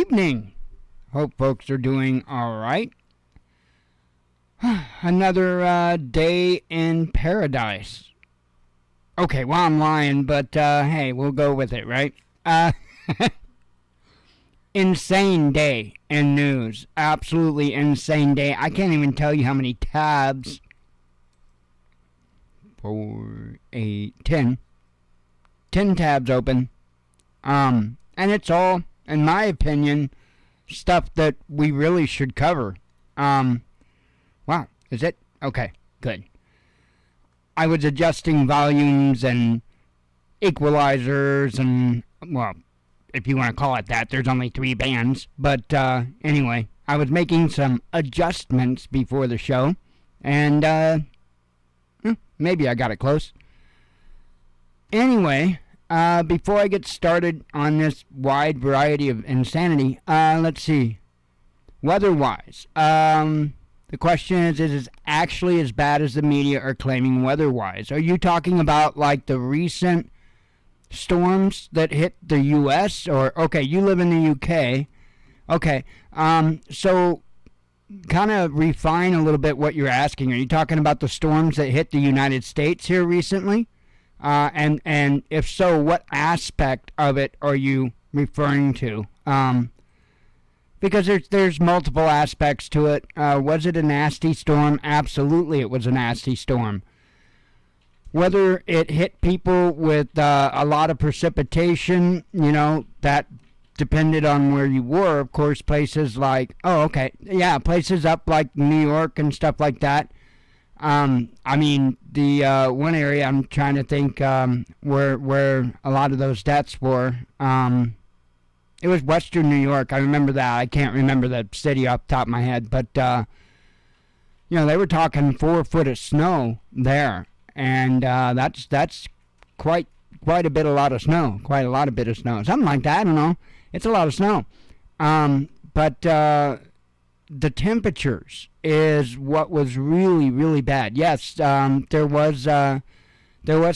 evening. Hope folks are doing all right. Another day in paradise. Okay, well, I'm lying, but hey, we'll go with it, right? Insane day in news. Absolutely insane day. I can't even tell you how many tabs. 4, 8, 10. 10 tabs open. And it's all, in my opinion, stuff that we really should cover. Wow, is it? Okay, good. I was adjusting volumes and equalizers and, well, if you want to call it that, there's only 3 bands. But anyway, I was making some adjustments before the show, and maybe I got it close. Anyway, before I get started on this wide variety of insanity, let's see. Weather-wise, the question is it actually as bad as the media are claiming weather-wise? Are you talking about like the recent storms that hit the U.S.? Or, okay, you live in the U.K. Okay, so kind of refine a little bit what you're asking. Are you talking about the storms that hit the United States here recently? And if so, what aspect of it are you referring to? Because there's multiple aspects to it. Was it a nasty storm? Absolutely, it was a nasty storm. Whether it hit people with a lot of precipitation, you know, that depended on where you were. Of course, places like, places up like New York and stuff like that. I mean, the one area I'm trying to think where a lot of those deaths were, it was Western New York. I remember that. I can't remember the city off the top of my head, but you know, they were talking 4 foot of snow there. And that's quite a bit, a lot of snow. Quite a lot of bit of snow. Something like that, I don't know. It's a lot of snow. But the temperatures is what was really, really bad. Yes, there was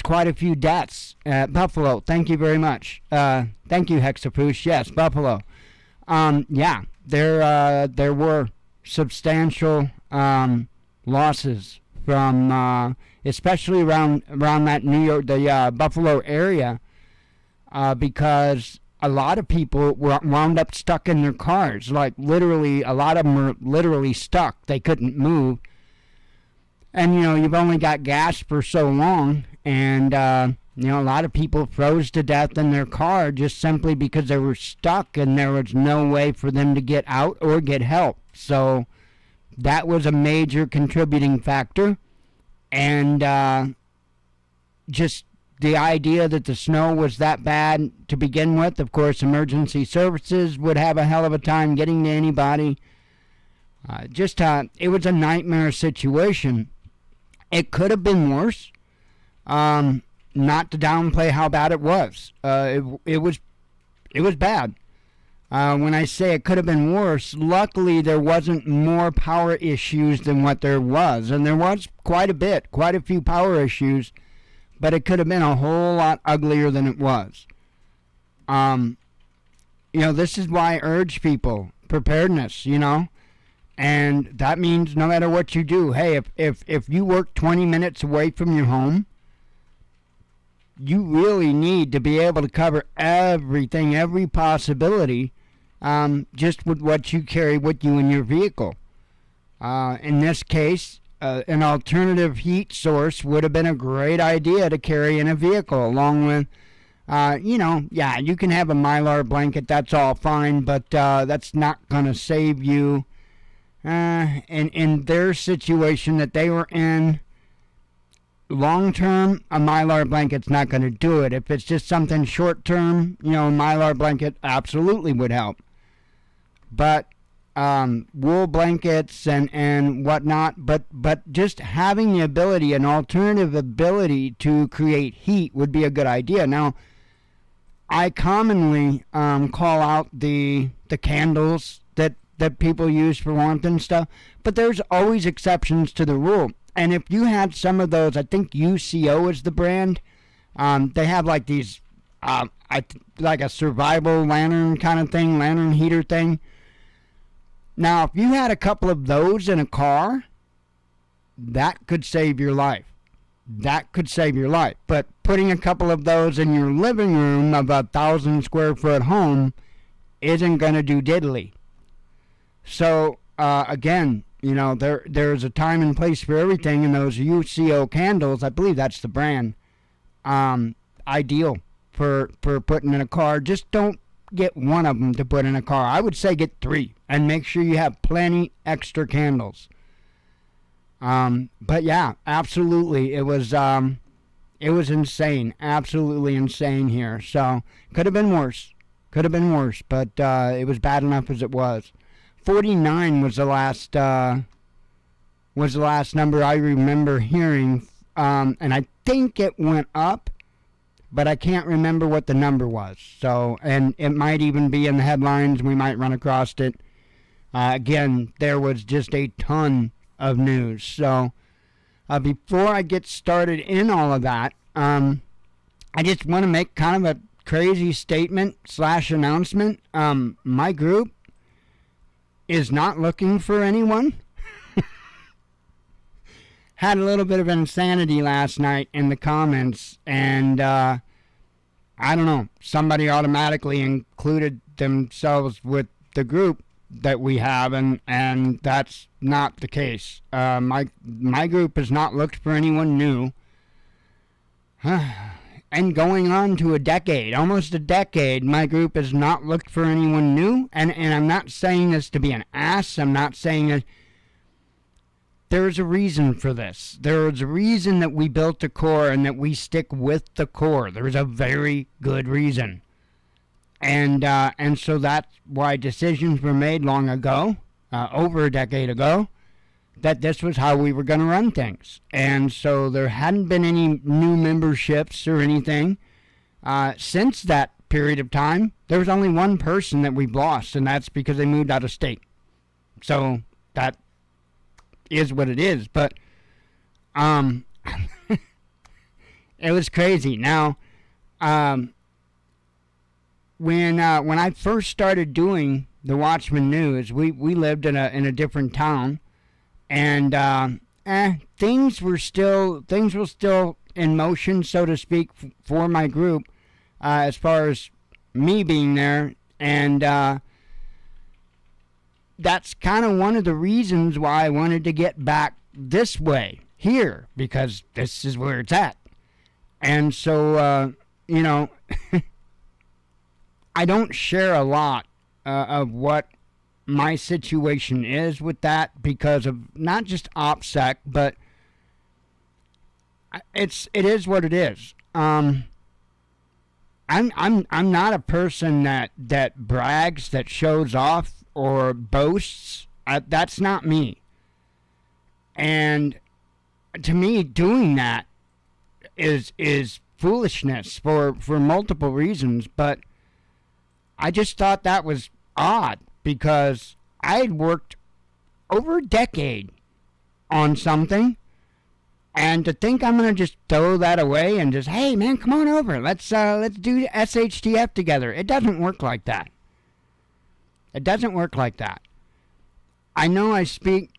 quite a few deaths at Buffalo. Thank you very much. Thank you, Hexapoosh. Yes, Buffalo. Yeah, there were substantial losses from especially around that New York, the Buffalo area, because a lot of people wound up stuck in their cars. Like literally, a lot of them were literally stuck. They couldn't move. And you know, you've only got gas for so long, and you know, a lot of people froze to death in their car just simply because they were stuck and there was no way for them to get out or get help. So that was a major contributing factor. And just the idea that the snow was that bad to begin with, of course, emergency services would have a hell of a time getting to anybody. It was a nightmare situation. It could have been worse. Not to downplay how bad it was. It was bad. When I say it could have been worse, luckily there wasn't more power issues than what there was. And there was quite a few power issues, but it could have been a whole lot uglier than it was. You know, this is why I urge people, preparedness, you know. And that means no matter what you do, hey, if you work 20 minutes away from your home, you really need to be able to cover everything, every possibility, just with what you carry with you in your vehicle. In this case, an alternative heat source would have been a great idea to carry in a vehicle, along with, you know, yeah, you can have a Mylar blanket, that's all fine, but that's not going to save you. In their situation that they were in, long term, a Mylar blanket's not going to do it. If it's just something short term, you know, a Mylar blanket absolutely would help. But wool blankets and whatnot, but just having the ability, an alternative ability to create heat would be a good idea. Now, I commonly call out the candles that people use for warmth and stuff, but there's always exceptions to the rule. And if you had some of those, I think UCO is the brand. They have like these like a survival lantern kind of thing, lantern heater thing. Now, if you had a couple of those in a car, that could save your life. That could save your life. But putting a couple of those in your living room of a 1,000 square foot home isn't going to do diddly. So, again, there's a time and place for everything, and those UCO candles, I believe that's the brand, ideal for putting in a car. Just don't get one of them to put in a car. I would say get 3, and make sure you have plenty extra candles. But yeah, absolutely, it was insane, absolutely insane here. So could have been worse, but it was bad enough as it was. 49 was the last number I remember hearing, and I think it went up, but I can't remember what the number was. So, and it might even be in the headlines. We might run across it. Again, there was just a ton of news. So, before I get started in all of that, I just want to make kind of a crazy statement / announcement. My group is not looking for anyone. Had a little bit of insanity last night in the comments, and I don't know, somebody automatically included themselves with the group that we have, and that's not the case. My group has not looked for anyone new. And going on to a decade, almost a decade, my group has not looked for anyone new. And I'm not saying this to be an ass. I'm not saying that. There's a reason for this. There's a reason that we built a core and that we stick with the core. There's a very good reason. And so that's why decisions were made long ago, over a decade ago, that this was how we were going to run things. And so there hadn't been any new memberships or anything. Since that period of time, there was only one person that we've lost, and that's because they moved out of state. So that is what it is. But it was crazy. Now, when I first started doing the Watchman News, we lived in a different town, and things were still in motion, so to speak, for my group, as far as me being there, and that's kind of one of the reasons why I wanted to get back this way here, because this is where it's at. And so I don't share a lot of what my situation is with that, because of not just OPSEC, but it is what it is. I'm not a person that brags, that shows off or boasts. That's not me. And to me, doing that is foolishness for multiple reasons. But I just thought that was odd, because I had worked over a decade on something, and to think I'm gonna just throw that away and just, hey man, come on over, let's do SHTF together. It doesn't work like that. It doesn't work like that. I know I speak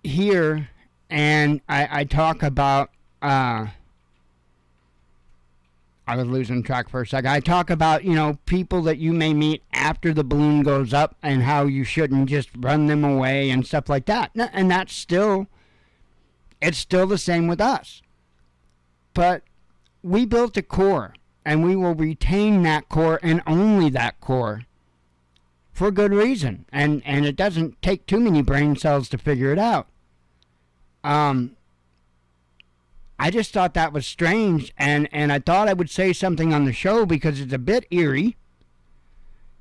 here and I talk about I was losing track for a second. I talk about, people that you may meet after the balloon goes up, and how you shouldn't just run them away and stuff like that. And it's still the same with us. But we built a core, and we will retain that core and only that core for good reason. And it doesn't take too many brain cells to figure it out. I just thought that was strange, and I thought I would say something on the show, because it's a bit eerie.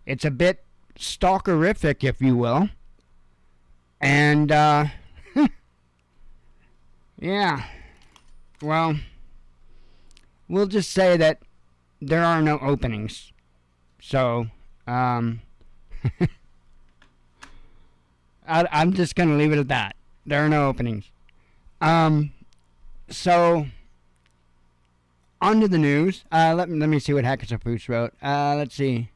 It's a bit stalkerific, if you will. And, yeah. Well, we'll just say that there are no openings. So, I'm just going to leave it at that. There are no openings. So, On to the news. Let me see what Hexapoost wrote. Let's see.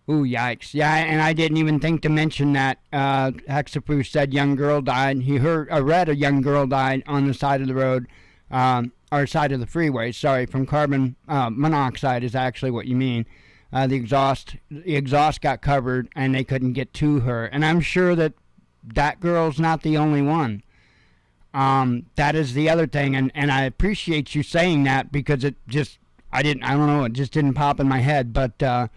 Ooh, yikes. Yeah, and I didn't even think to mention that. Hexapoost said young girl died. He read a young girl died on the side of the road, or side of the freeway, sorry, from carbon monoxide is actually what you mean. The exhaust got covered, and they couldn't get to her. And I'm sure that girl's not the only one. That is the other thing, and I appreciate you saying that, because it just, I don't know, it just didn't pop in my head, but,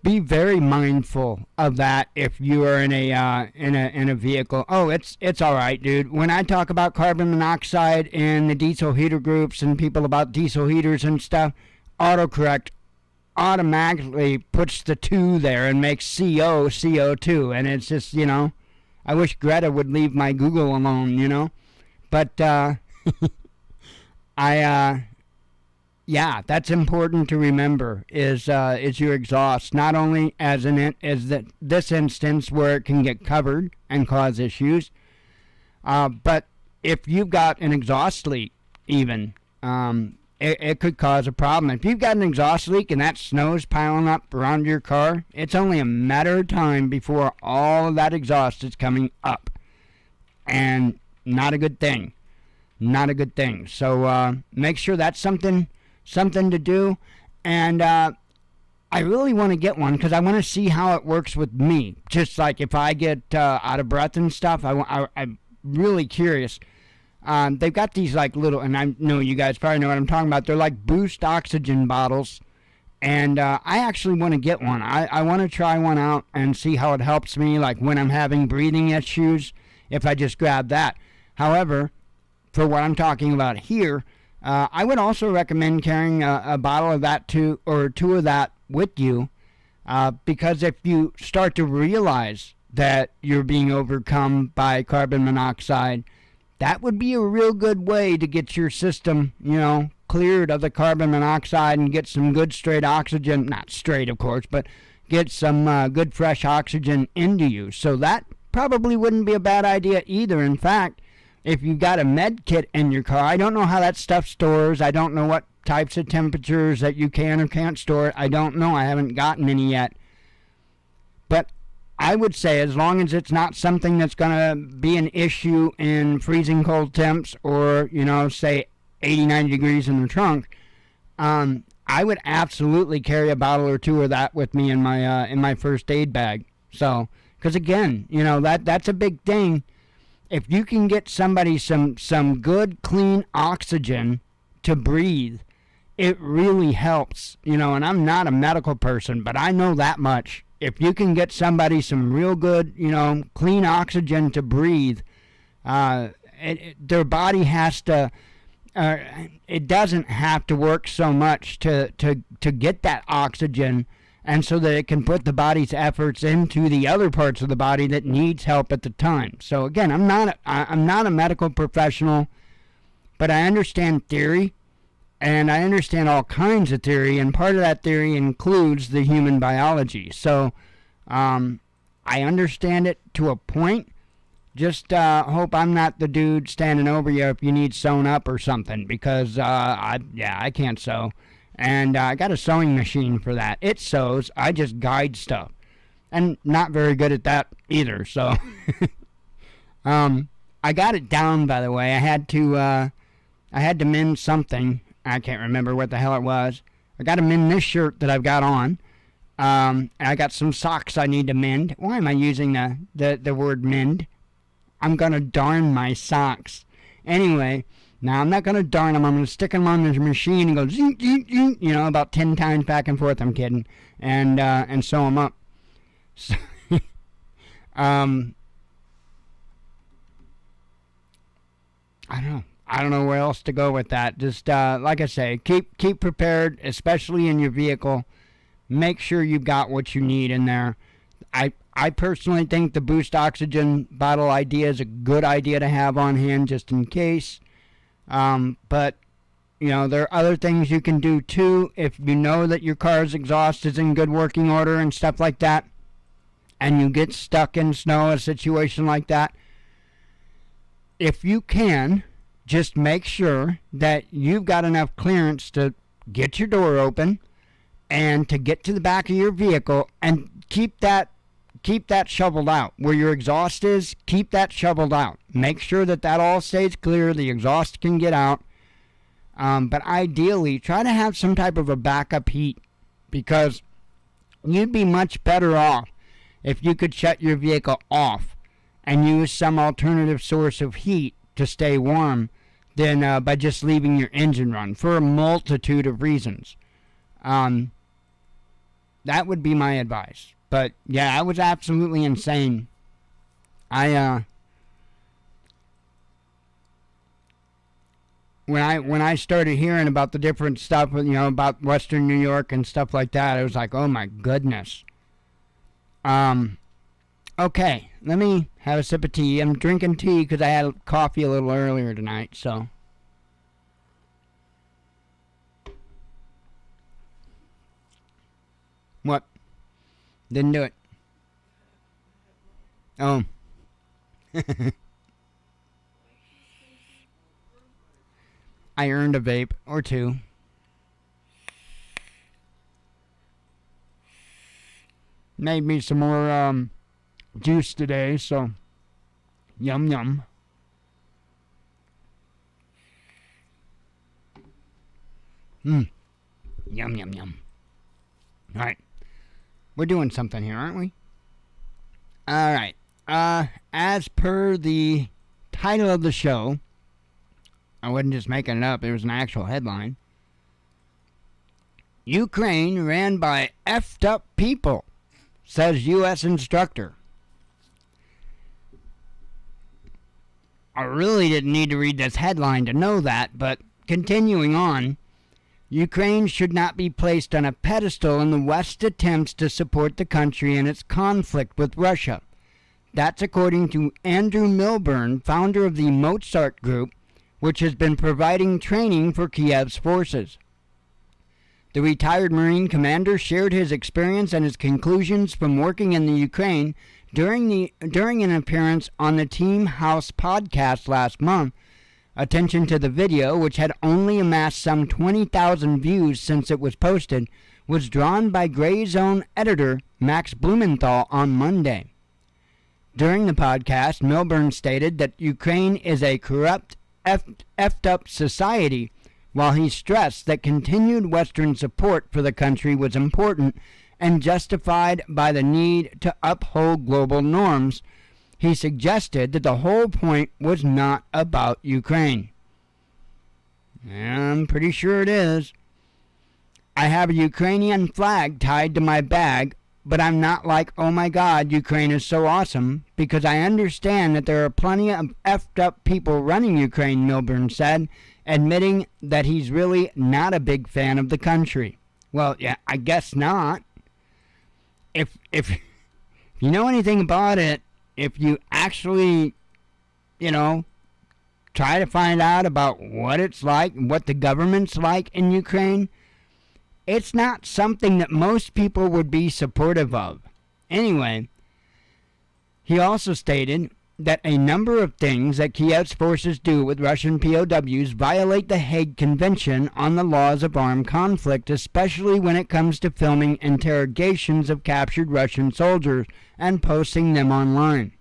be very mindful of that if you are in a vehicle. Oh, it's all right, dude. When I talk about carbon monoxide in the diesel heater groups and people about diesel heaters and stuff, autocorrect automatically puts the 2 there and makes CO2, and it's just, I wish Greta would leave my Google alone, but yeah, that's important to remember, is your exhaust, not only as this instance where it can get covered and cause issues, but if you've got an exhaust leak even, it could cause a problem. If you've got an exhaust leak and that snow's piling up around your car, it's only a matter of time before all of that exhaust is coming up, and not a good thing. Not a good thing. So make sure that's something to do, and I really want to get one because I want to see how it works with me. Just like if I get out of breath and stuff, I'm really curious. They've got these like little, and I know you guys probably know what I'm talking about. They're like boost oxygen bottles, and I actually want to get one. I want to try one out and see how it helps me, like when I'm having breathing issues, if I just grab that. However, for what I'm talking about here, I would also recommend carrying a bottle of that or two of that with you, because if you start to realize that you're being overcome by carbon monoxide, that would be a real good way to get your system, cleared of the carbon monoxide and get some good straight oxygen, not straight of course, but get some good fresh oxygen into you. So that probably wouldn't be a bad idea either. In fact, if you've got a med kit in your car, I don't know how that stuff stores. I don't know what types of temperatures that you can or can't store it. I don't know. I haven't gotten any yet. But I would say as long as it's not something that's going to be an issue in freezing cold temps or, say 80, 90 degrees in the trunk, I would absolutely carry a bottle or two of that with me in my first aid bag. So, because again, that's a big thing. If you can get somebody some good, clean oxygen to breathe, it really helps. And I'm not a medical person, but I know that much. If you can get somebody some real good, clean oxygen to breathe, their body has to, it doesn't have to work so much to get that oxygen, and so that it can put the body's efforts into the other parts of the body that needs help at the time. So again, I'm not a medical professional, but I understand theory, and I understand all kinds of theory, and part of that theory includes the human biology. So I understand it to a point. Just hope I'm not the dude standing over you if you need sewn up or something, because I can't sew. And I got a sewing machine for that. It sews. I just guide stuff. And not very good at that either. So I got it down, by the way. I had to mend something. I can't remember what the hell it was. I got to mend this shirt that I've got on. I got some socks I need to mend. Why am I using the word mend? I'm going to darn my socks. Anyway, now I'm not going to darn them. I'm going to stick them on this machine and go zing, zing, zing, about 10 times back and forth. I'm kidding. And sew them up. So, I don't know where else to go with that. Just like I say, keep prepared, especially in your vehicle. Make sure you've got what you need in there. I personally think the boost oxygen bottle idea is a good idea to have on hand just in case. But there are other things you can do too if you know that your car's exhaust is in good working order and stuff like that, and you get stuck in snow, a situation like that. If you can, just make sure that you've got enough clearance to get your door open and to get to the back of your vehicle and keep that shoveled out. Where your exhaust is, keep that shoveled out. Make sure that all stays clear, the exhaust can get out. But ideally, try to have some type of a backup heat, because you'd be much better off if you could shut your vehicle off and use some alternative source of heat to stay warm than by just leaving your engine run, for a multitude of reasons. That would be my advice. But yeah, I was absolutely insane. When I started hearing about the different stuff, about Western New York and stuff like that, it was like, oh my goodness. Okay, let me have a sip of tea. I'm drinking tea because I had coffee a little earlier tonight, so. What? Didn't do it. Oh. I earned a vape or two. Made me some more juice today, so yum yum. Yum yum yum. Alright. We're doing something here, aren't we? Alright. As per the title of the show, I wasn't just making it up, it was an actual headline. Ukraine ran by effed up people, says U.S. Instructor. I really didn't need to read this headline to know that, but continuing on, Ukraine should not be placed on a pedestal in the West's attempts to support the country in its conflict with Russia. That's according to Andrew Milburn, founder of the Mozart Group, which has been providing training for Kiev's forces. The retired Marine commander shared his experience and his conclusions from working in the Ukraine during an appearance on the Team House podcast last month. Attention to the video, which had only amassed some 20,000 views since it was posted, was drawn by Gray Zone editor Max Blumenthal on Monday. During the podcast, Milburn stated that Ukraine is a corrupt, effed up society, while he stressed that continued Western support for the country was important and justified by the need to uphold global norms. He suggested that the whole point was not about Ukraine. I'm pretty sure it is. I have a Ukrainian flag tied to my bag, but I'm not like, oh my God, Ukraine is so awesome, because I understand that there are plenty of effed up people running Ukraine, Milburn said, admitting that he's really not a big fan of the country. Well, yeah, I guess not. If you know anything about it, if you actually, try to find out about what it's like, what the government's like in Ukraine, it's not something that most people would be supportive of. Anyway, he also stated that a number of things that Kiev's forces do with Russian POWs violate the Hague Convention on the Laws of Armed Conflict, especially when it comes to filming interrogations of captured Russian soldiers and posting them online.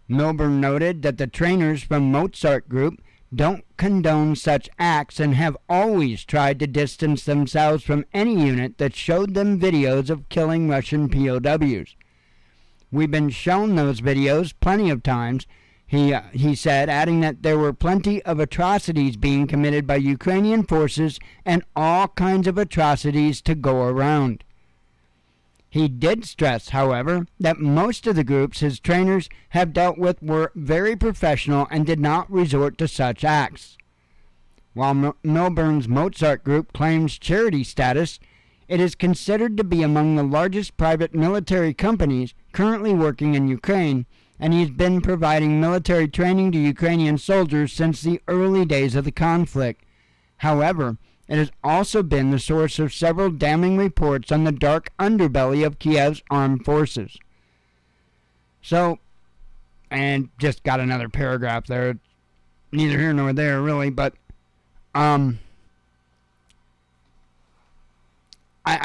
Milburn noted that the trainers from Mozart Group don't condone such acts and have always tried to distance themselves from any unit that showed them videos of killing Russian POWs. We've been shown those videos plenty of times, he said, adding that there were plenty of atrocities being committed by Ukrainian forces and all kinds of atrocities to go around. He did stress, however, that most of the groups his trainers have dealt with were very professional and did not resort to such acts. While Milburn's Mozart Group claims charity status, it is considered to be among the largest private military companies currently working in Ukraine, and he's been providing military training to Ukrainian soldiers since the early days of the conflict. However, it has also been the source of several damning reports on the dark underbelly of Kiev's armed forces. So, and just got another paragraph there. neither here nor there, really. But I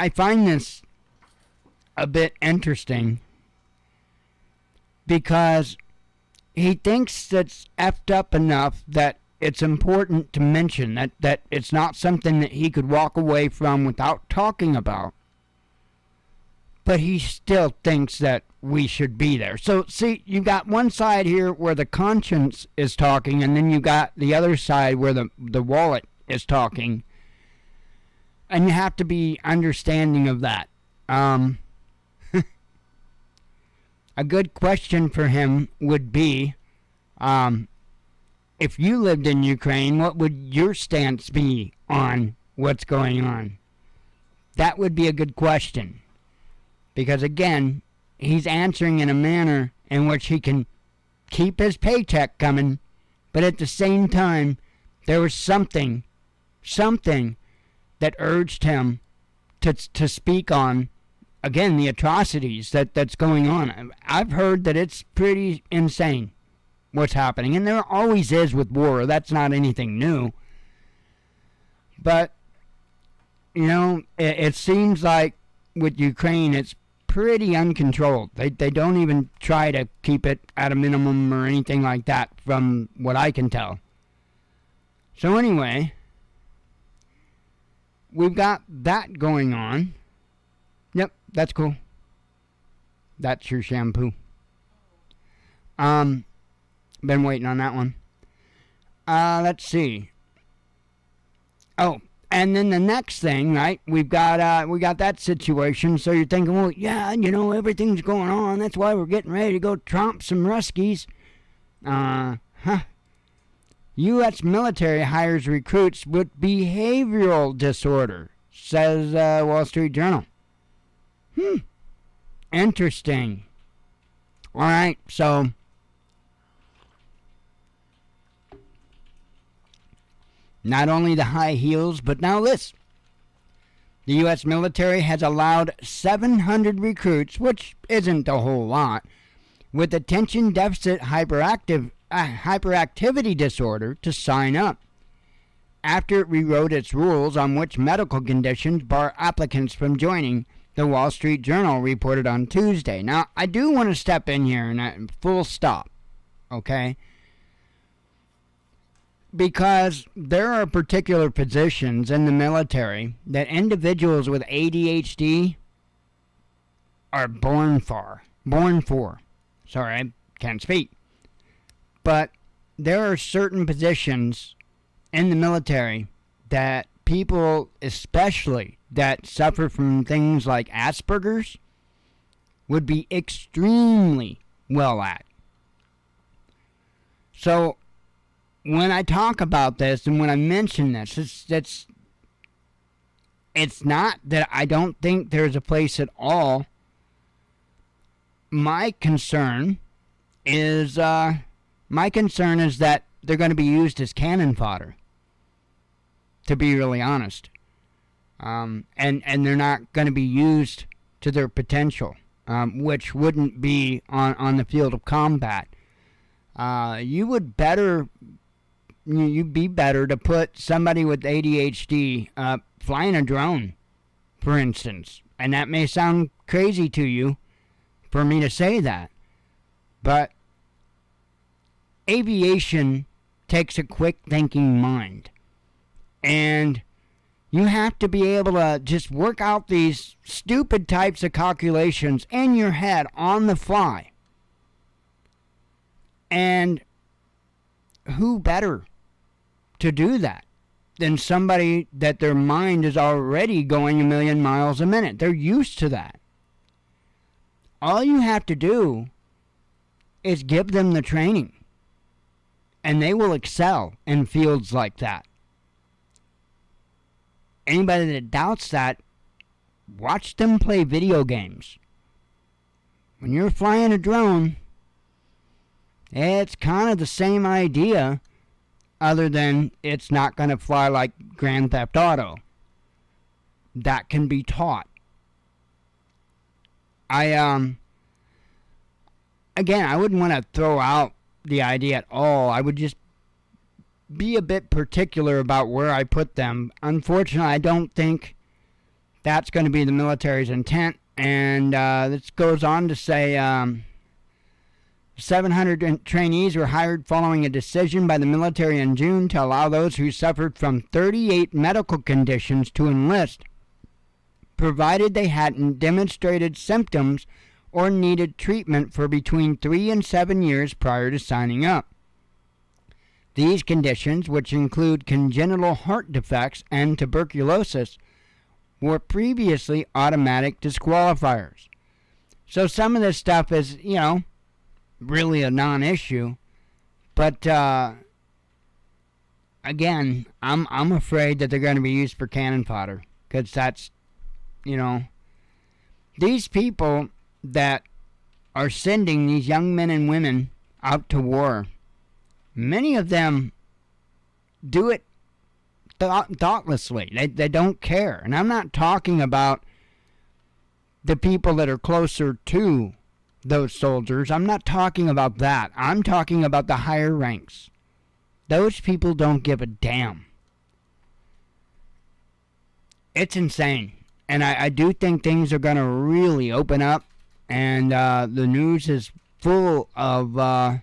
find this a bit interesting because he thinks that's effed up enough that it's important to mention, that it's not something that he could walk away from without talking about. But he still thinks that we should be there. So, see, you got one side here where the conscience is talking, and then you got the other side where the wallet is talking. And you have to be understanding of that. A good question for him would be, if you lived in Ukraine, what would your stance be on what's going on? That would be a good question. Because again, he's answering in a manner in which he can keep his paycheck coming, but at the same time, there was something that urged him to speak on, again, the atrocities that's going on. I've heard that it's pretty insane what's happening, and there always is with war. That's not anything new. But, you know, it seems like with Ukraine, it's pretty uncontrolled. They don't even try to keep it at a minimum or anything like that from what I can tell. So anyway, we've got that going on. Yep, that's cool. That's your shampoo. Been waiting on that one. Let's see. Oh, and then the next thing, right? We got that situation. So you're thinking, well, yeah, you know, everything's going on. That's why we're getting ready to go tromp some Ruskies. U.S. military hires recruits with behavioral disorder, says Wall Street Journal. Interesting. All right, so not only the high heels, but now this. The U.S. military has allowed 700 recruits, which isn't a whole lot, with attention deficit hyperactivity disorder to sign up, after it rewrote its rules on which medical conditions bar applicants from joining, the Wall Street Journal reported on Tuesday. Now, I do want to step in here and full stop, okay? Because there are particular positions in the military that individuals with ADHD are born for. Sorry, I can't speak. But there are certain positions in the military that people, especially that suffer from things like Asperger's, would be extremely well at. So when I talk about this and when I mention this, it's not that I don't think there's a place at all. My concern is that they're going to be used as cannon fodder, to be really honest. And they're not going to be used to their potential, which wouldn't be on the field of combat. You'd be better to put somebody with ADHD flying a drone, for instance. And that may sound crazy to you for me to say that, but aviation takes a quick thinking mind, and you have to be able to just work out these stupid types of calculations in your head on the fly. And who better to do that than somebody that their mind is already going 1,000,000 miles a minute? They're used to that. All you have to do is give them the training, and they will excel in fields like that. Anybody that doubts that, watch them play video games. When you're flying a drone, it's kind of the same idea, other than it's not going to fly like Grand Theft Auto. That can be taught. Again, I wouldn't want to throw out the idea at all. I would just be a bit particular about where I put them. Unfortunately, I don't think that's going to be the military's intent. And this goes on to say 700 trainees were hired following a decision by the military in June to allow those who suffered from 38 medical conditions to enlist, provided they hadn't demonstrated symptoms or needed treatment for between 3 and 7 years prior to signing up. These conditions, which include congenital heart defects and tuberculosis, were previously automatic disqualifiers. So some of this stuff is, really a non-issue. But, again, I'm afraid that they're going to be used for cannon fodder. Because that's, these people that are sending these young men and women out to war, many of them do it thoughtlessly. They don't care. And I'm not talking about the people that are closer to those soldiers. I'm not talking about that. I'm talking about the higher ranks. Those people don't give a damn. It's insane. And I do think things are going to really open up. And the news is full of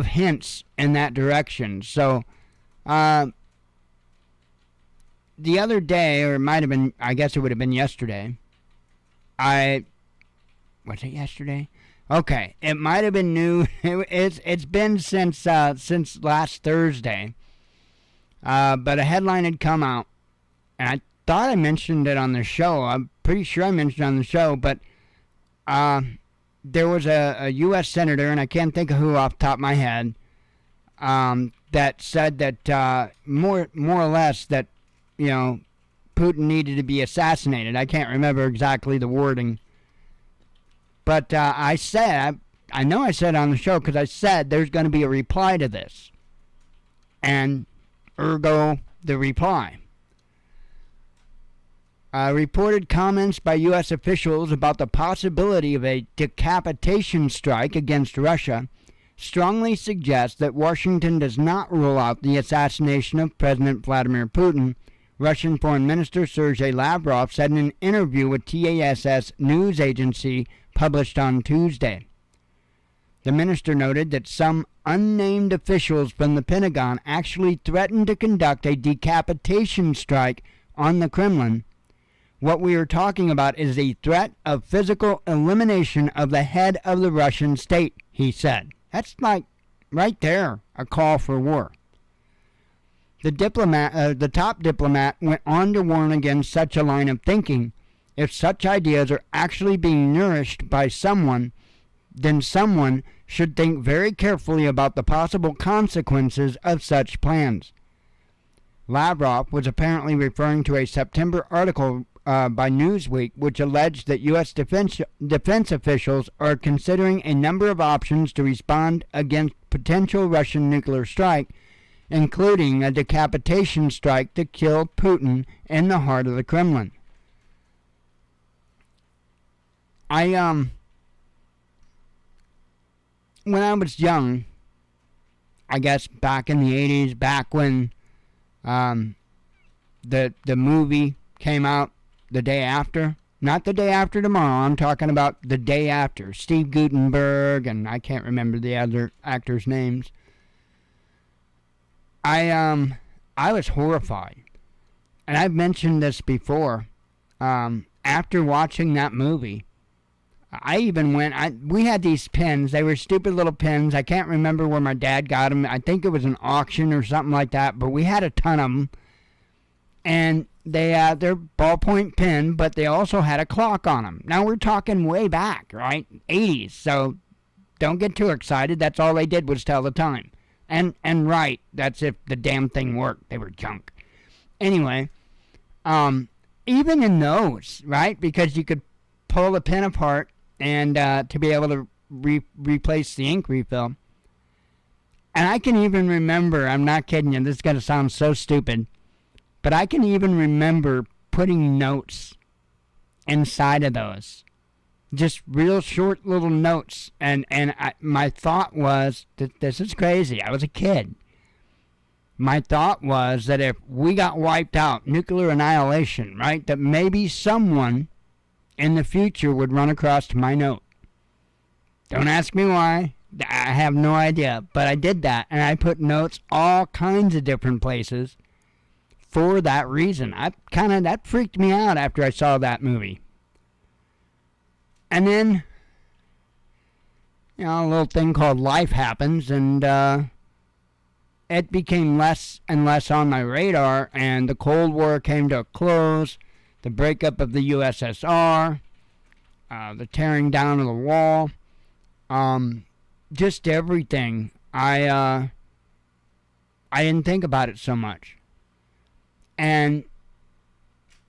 hints in that direction. So, the other day, or it might have been, I guess it would have been yesterday. Was it yesterday? Okay, it might have been new. It's been since last Thursday. But a headline had come out, and I thought I mentioned it on the show. I'm pretty sure I mentioned it on the show, but there was a U.S. senator, and I can't think of who off the top of my head, that said that more or less that, Putin needed to be assassinated. I can't remember exactly the wording. But I know I said on the show, because I said there's going to be a reply to this. And ergo, the reply. Reported comments by U.S. officials about the possibility of a decapitation strike against Russia strongly suggest that Washington does not rule out the assassination of President Vladimir Putin, Russian Foreign Minister Sergei Lavrov said in an interview with TASS news agency published on Tuesday. The minister noted that some unnamed officials from the Pentagon actually threatened to conduct a decapitation strike on the Kremlin. What we are talking about is a threat of physical elimination of the head of the Russian state, he said. That's like, right there, a call for war. The top diplomat went on to warn against such a line of thinking. If such ideas are actually being nourished by someone, then someone should think very carefully about the possible consequences of such plans. Lavrov was apparently referring to a September article by Newsweek, which alleged that U.S. defense officials are considering a number of options to respond against potential Russian nuclear strike, including a decapitation strike to kill Putin in the heart of the Kremlin. When I was young, I guess back in the 80s, back when the movie came out the day after, not the day after tomorrow, I'm talking about the day after, Steve Guttenberg, and I can't remember the other actors' names. I was horrified. And I've mentioned this before. After watching that movie, I even we had these pins. They were stupid little pins. I can't remember where my dad got them. I think it was an auction or something like that, but we had a ton of them. And they're ballpoint pen, but they also had a clock on them. Now we're talking way back, right? 80s. So don't get too excited. That's all they did was tell the time. And right, that's if the damn thing worked. They were junk. Anyway, even in those, right? Because you could pull the pen apart and to be able to replace the ink refill. And I can even remember, I'm not kidding you, this is going to sound so stupid, but I can even remember putting notes inside of those. just real short little notes. And my thought was that this is crazy. I was a kid. My thought was that if we got wiped out, nuclear annihilation, right, that maybe someone in the future would run across my note. Don't ask me why. I have no idea. But I did that, and I put notes all kinds of different places for that reason. That freaked me out after I saw that movie. And then, a little thing called life happens, and it became less and less on my radar, and the Cold War came to a close, the breakup of the USSR, the tearing down of the wall, just everything. I didn't think about it so much. And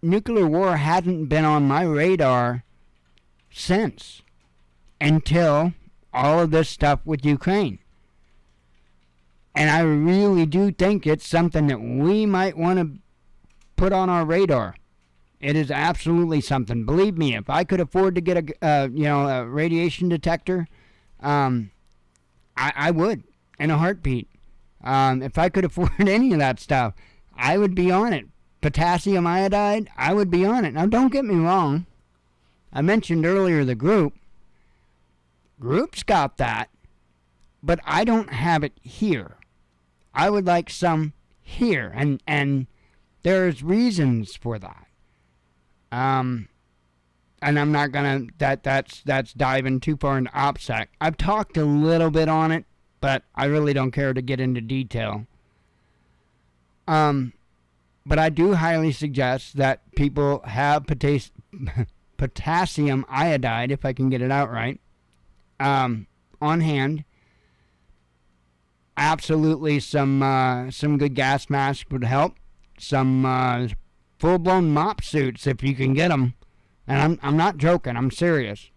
nuclear war hadn't been on my radar since, until all of this stuff with Ukraine. And I really do think it's something that we might want to put on our radar. It is absolutely something. Believe me, if I could afford to get a radiation detector, I would, in a heartbeat. If I could afford any of that stuff, I would be on it. Potassium iodide, I would be on it. Now, don't get me wrong. I mentioned earlier the group. Group's got that, but I don't have it here. I would like some here, and there's reasons for that. And I'm not gonna that's diving too far into OPSEC. I've talked a little bit on it, but I really don't care to get into detail. But I do highly suggest that people have potassium iodide, if I can get it out right, on hand. Absolutely, some good gas masks would help. Some full-blown mop suits, if you can get them. And I'm not joking. I'm serious.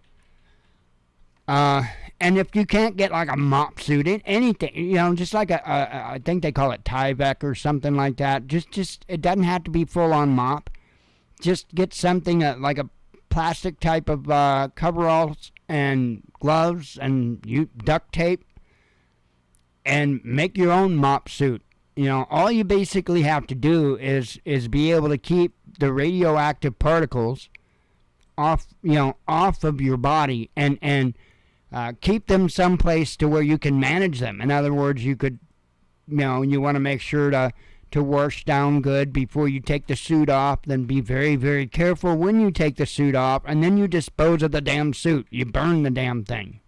And if you can't get like a mop suit, anything, just like I think they call it Tyvek or something like that. Just it doesn't have to be full-on mop. Just get something like a plastic type of coveralls and gloves and duct tape, and make your own mop suit. All you basically have to do is be able to keep the radioactive particles off of your body, and keep them someplace to where you can manage them. In other words, you could, you want to make sure to wash down good before you take the suit off. Then be very, very careful when you take the suit off, and then you dispose of the damn suit. You burn the damn thing.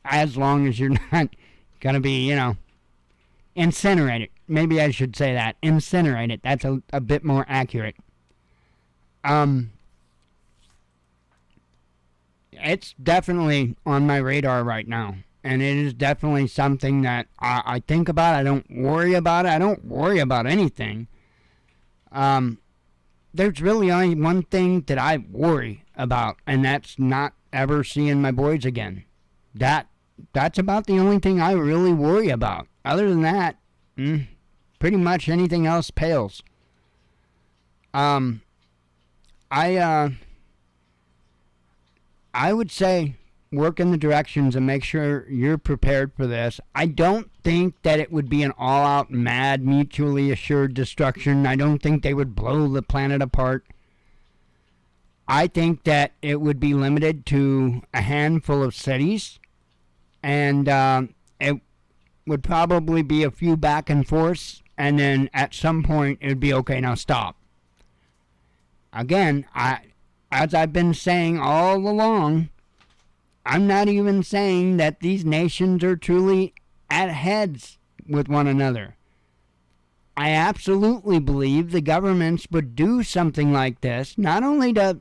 As long as you're not going to be, incinerate it. Maybe I should say that. Incinerate it. That's a bit more accurate. It's definitely on my radar right now. And it is definitely something that I think about. I don't worry about it. I don't worry about anything. There's really only one thing that I worry about, and that's not ever seeing my boys again. That's about the only thing I really worry about. Other than that, pretty much anything else pales. I would say work in the directions and make sure you're prepared for this. I don't think that it would be an all-out, mad, mutually assured destruction. I don't think they would blow the planet apart. I think that it would be limited to a handful of cities, and it would probably be a few back and forths, and then at some point it would be, okay, now stop. Again, as I've been saying all along, I'm not even saying that these nations are truly at heads with one another. I absolutely believe the governments would do something like this, not only to,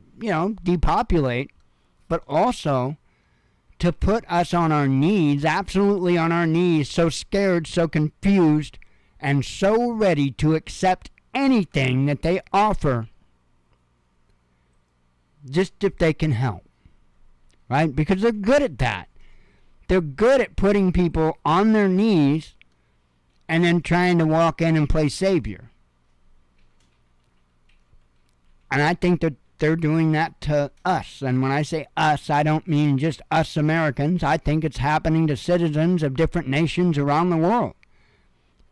depopulate, but also to put us on our knees, absolutely on our knees, so scared, so confused, and so ready to accept anything that they offer, just if they can help. Right? Because they're good at that. They're good at putting people on their knees and then trying to walk in and play savior. And I think that they're doing that to us. And when I say us, I don't mean just us Americans. I think it's happening to citizens of different nations around the world.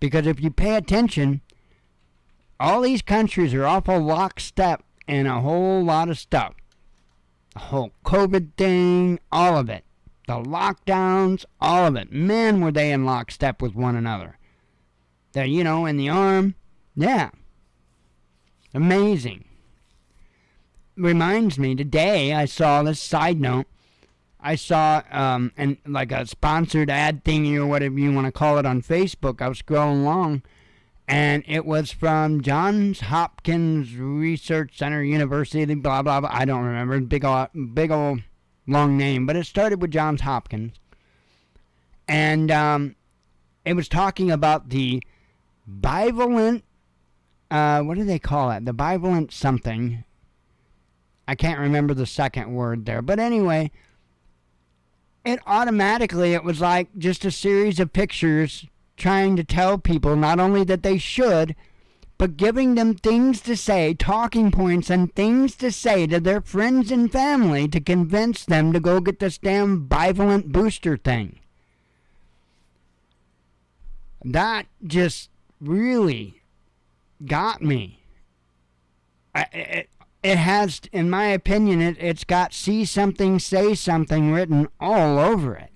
Because if you pay attention, all these countries are awful lockstep in a whole lot of stuff. The whole COVID thing, all of it. The lockdowns, all of it. Man, were they in lockstep with one another. They're, in the arm. Yeah. Amazing. Reminds me, today I saw this side note. I saw like a sponsored ad thingy or whatever you want to call it on Facebook. I was scrolling along, and it was from Johns Hopkins Research Center, University, blah, blah, blah. I don't remember. Big old long name, but it started with Johns Hopkins. And it was talking about the bivalent, what do they call it? The bivalent something. I can't remember the second word there. But anyway, it was like just a series of pictures trying to tell people not only that they should, but giving them things to say, talking points and things to say to their friends and family to convince them to go get this damn bivalent booster thing. That just really got me. It has, in my opinion, it's got see something, say something written all over it.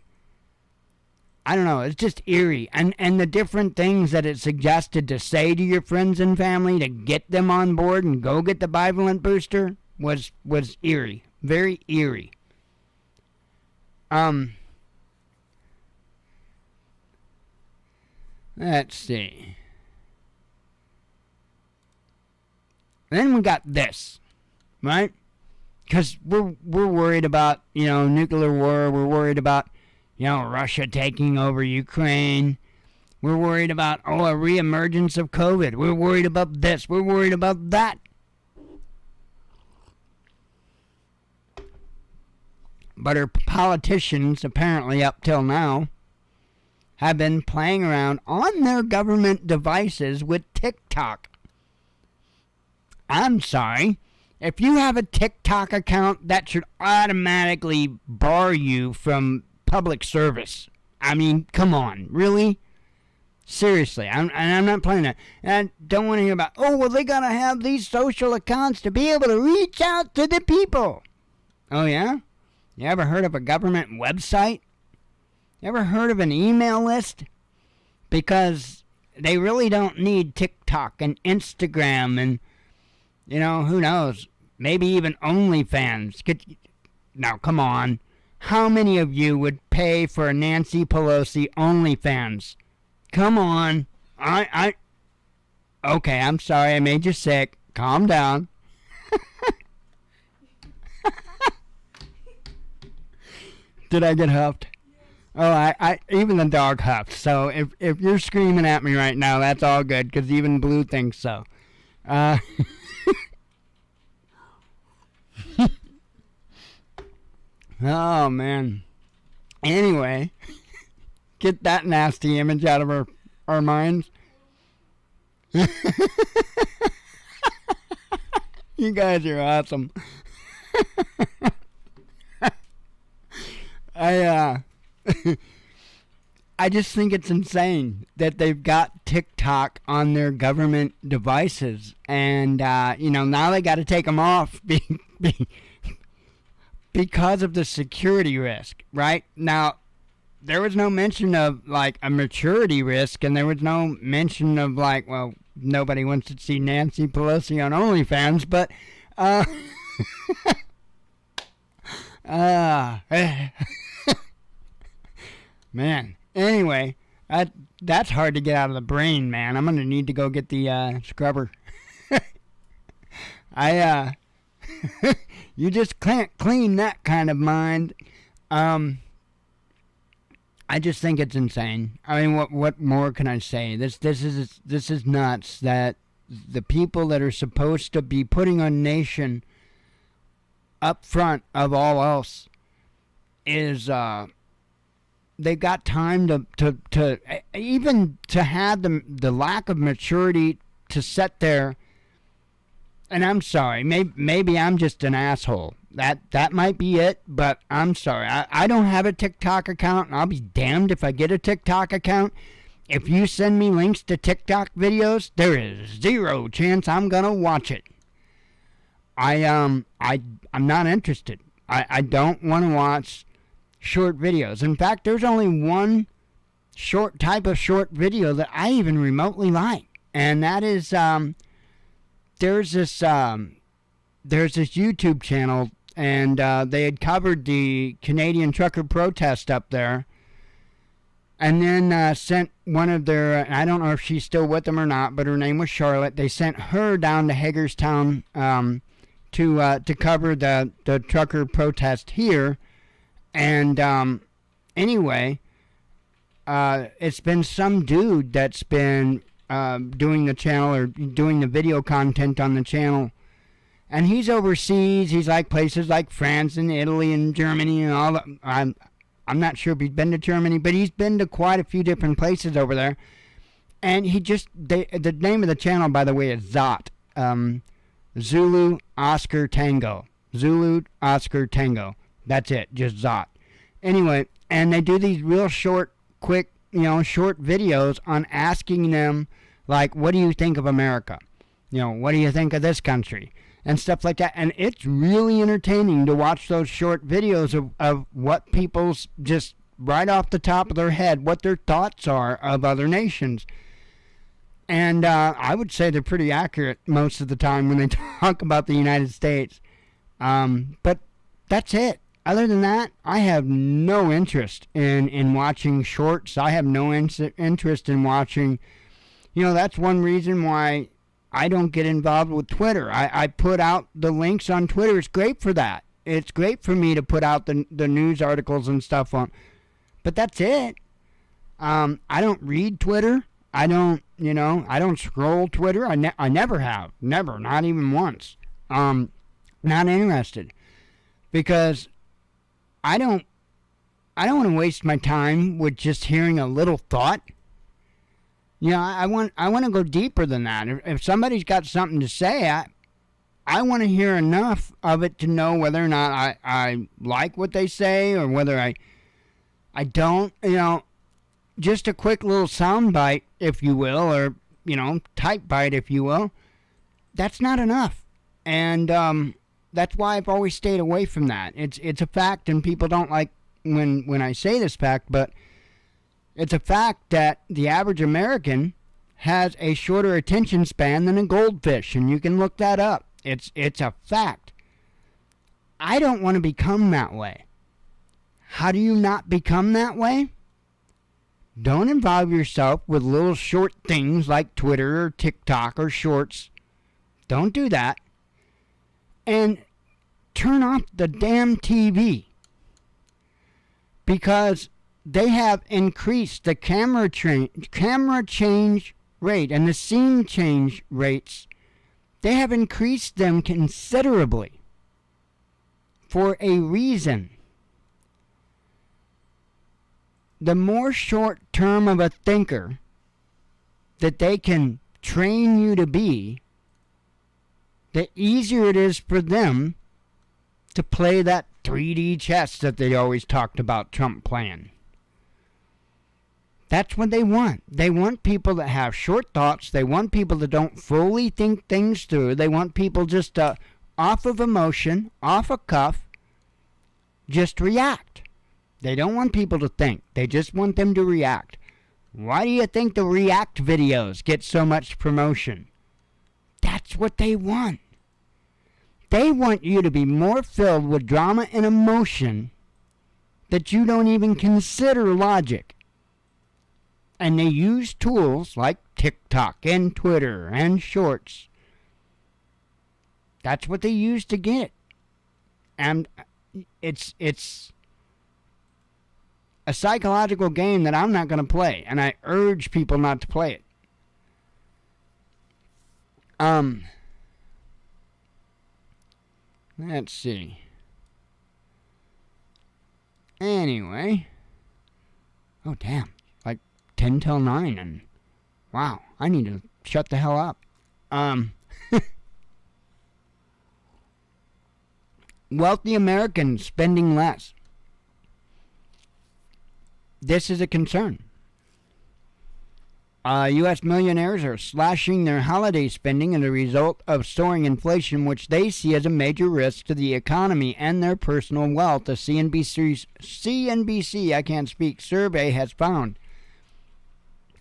I don't know, it's just eerie. And the different things that it suggested to say to your friends and family to get them on board and go get the bivalent booster was eerie. Very eerie. Let's see. Then we got this, right? Because we're worried about, nuclear war. We're worried about, Russia taking over Ukraine. We're worried about, a reemergence of COVID. We're worried about this. We're worried about that. But our politicians, apparently up till now, have been playing around on their government devices with TikTok. I'm sorry. If you have a TikTok account, that should automatically bar you from public service. I mean, come on. Really? Seriously. I'm not playing that. And I don't want to hear about, they got to have these social accounts to be able to reach out to the people. Oh, yeah? You ever heard of a government website? You ever heard of an email list? Because they really don't need TikTok and Instagram and, who knows? Maybe even OnlyFans. Now, come on. How many of you would pay for a Nancy Pelosi OnlyFans? Come on. Okay, I'm sorry I made you sick. Calm down. Did I get huffed? Oh, I even the dog huffed. So if you're screaming at me right now, that's all good, because even Blue thinks so. Oh, man. Anyway, get that nasty image out of our minds. You guys are awesome. I just think it's insane that they've got TikTok on their government devices, and now they got to take them off because of the security risk. Right now, there was no mention of like a maturity risk, and there was no mention of like, well, nobody wants to see Nancy Pelosi on OnlyFans, but man. Anyway, that's hard to get out of the brain, man. I'm gonna need to go get the scrubber. You just can't clean that kind of mind. I just think it's insane. I mean, what more can I say? This is nuts. That the people that are supposed to be putting a nation up front of all else is they've got time to even to have the lack of maturity to sit there And I'm sorry, maybe I'm just an asshole. That might be it, but I'm sorry. I don't have a TikTok account, and I'll be damned if I get a TikTok account. If you send me links to TikTok videos, there is zero chance I'm gonna watch it. I'm not interested. I don't want to watch short videos. In fact, there's only one type of short video that I even remotely like, and that is there's this YouTube channel, and they had covered the Canadian trucker protest up there, and then sent one of their, I don't know if she's still with them or not, but her name was Charlotte. They sent her down to Hagerstown to cover the trucker protest here, and anyway, it's been some dude that's been doing the channel or doing the video content on the channel, and he's overseas. He's like places like France and Italy and Germany and all that. I'm not sure if he's been to Germany, but he's been to quite a few different places over there. And the name of the channel, by the way, is Zot. Zulu Oscar Tango. Zulu Oscar Tango. That's it, just Zot. Anyway, and they do these real short, quick, short videos on asking them, like, what do you think of America? What do you think of this country? And stuff like that. And it's really entertaining to watch those short videos of what people's, just right off the top of their head, what their thoughts are of other nations. And I would say they're pretty accurate most of the time when they talk about the United States. But that's it. Other than that, I have no interest in watching shorts. I have no interest in watching, that's one reason why I don't get involved with Twitter. I put out the links on Twitter. It's great for that. It's great for me to put out the news articles and stuff on. But that's it. I don't read Twitter. I don't scroll Twitter. I never have. Never. Not even once. Not interested. Because I don't want to waste my time with just hearing a little thought. I want to go deeper than that. If somebody's got something to say, I want to hear enough of it to know whether or not I like what they say or whether I don't. Just a quick little sound bite, if you will, or type bite, if you will. That's not enough, and that's why I've always stayed away from that. It's a fact, and people don't like when I say this fact, but it's a fact that the average American has a shorter attention span than a goldfish, and you can look that up. It's a fact. I don't want to become that way. How do you not become that way? Don't involve yourself with little short things like Twitter or TikTok or shorts. Don't do that. And turn off the damn TV. Because they have increased the camera change rate and the scene change rates. They have increased them considerably for a reason. The more short term of a thinker that they can train you to be, the easier it is for them to play that 3D chess that they always talked about Trump playing. That's what they want. They want people that have short thoughts. They want people that don't fully think things through. They want people just off of emotion, off a cuff, just react. They don't want people to think. They just want them to react. Why do you think the react videos get so much promotion? That's what they want. They want you to be more filled with drama and emotion that you don't even consider logic. And they use tools like TikTok and Twitter and Shorts. That's what they use to get it. And it's a psychological game that I'm not going to play, and I urge people not to play it. Let's see. Anyway. Oh, damn. Like 10 till 9, and wow, I need to shut the hell up. wealthy Americans spending less. This is a concern. U.S. millionaires are slashing their holiday spending as a result of soaring inflation, which they see as a major risk to the economy and their personal wealth. A CNBC survey has found.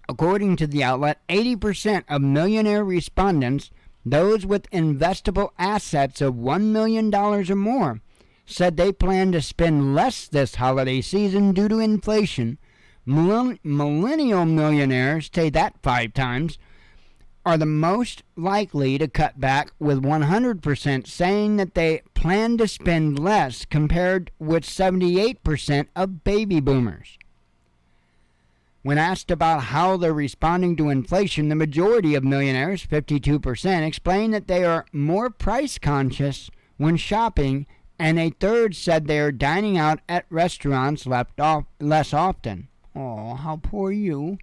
According to the outlet, 80% of millionaire respondents, those with investable assets of $1 million or more, said they plan to spend less this holiday season due to inflation. Millennial millionaires, say that 5 times, are the most likely to cut back, with 100% saying that they plan to spend less, compared with 78% of baby boomers. When asked about how they're responding to inflation, the majority of millionaires, 52%, explained that they are more price conscious when shopping, and a third said they are dining out at restaurants less often. Oh, how poor you.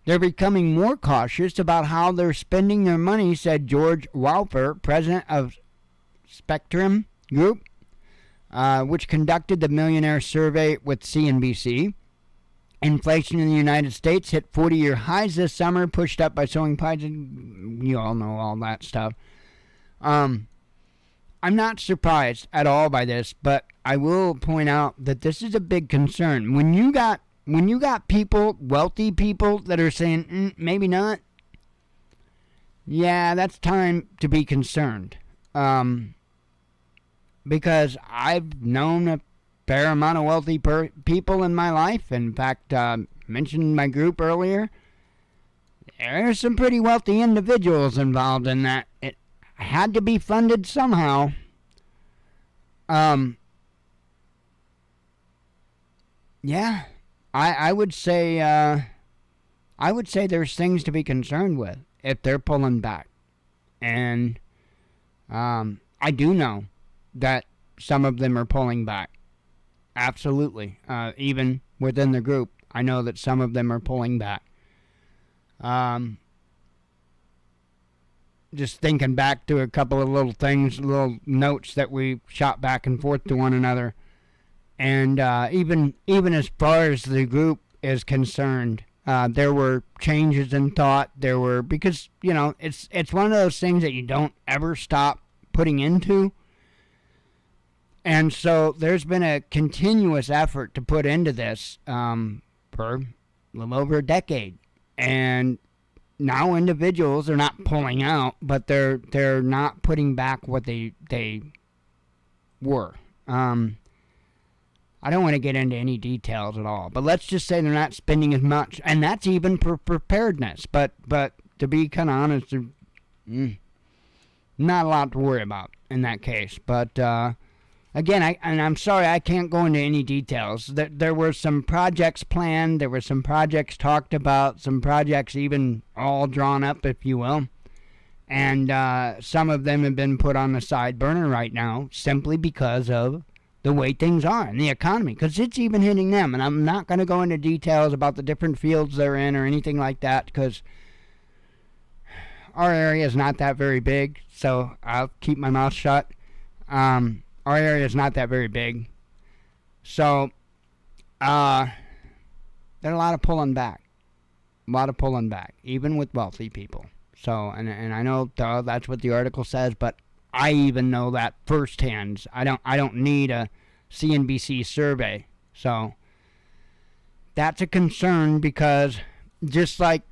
They're becoming more cautious about how they're spending their money, said George Walper, president of Spectrum Group, which conducted the millionaire survey with CNBC. Inflation in the United States hit 40-year highs this summer, pushed up by soaring prices. You all know all that stuff. I'm not surprised at all by this, but I will point out that this is a big concern. When you got people, wealthy people, that are saying, maybe not, yeah, that's time to be concerned. Because I've known a fair amount of wealthy people in my life. In fact, mentioned my group earlier. There's some pretty wealthy individuals involved in that. It had to be funded somehow. Yeah, I would say there's things to be concerned with if they're pulling back. And I do know that some of them are pulling back. Absolutely. Even within the group, I know that some of them are pulling back. Just thinking back to a couple of little things, little notes that we shot back and forth to one another. And even as far as the group is concerned, there were changes in thought. There were, because, it's one of those things that you don't ever stop putting into. And so there's been a continuous effort to put into this for a little over a decade. And now individuals are not pulling out, but they're not putting back what they were. I don't want to get into any details at all, but let's just say they're not spending as much, and that's even for preparedness. But to be kind of honest, not a lot to worry about in that case. But again, I'm sorry I can't go into any details. There were some projects planned, there were some projects talked about, some projects even all drawn up, if you will. And some of them have been put on the side burner right now simply because of the way things are in the economy, because it's even hitting them. And I'm not going to go into details about the different fields they're in or anything like that, because our area is not that very big, so I'll keep my mouth shut. Our area is not that very big. So, there's a lot of pulling back. Even with wealthy people. So, and I know that's what the article says, but I even know that firsthand. I don't need a CNBC survey. So, that's a concern, because just like,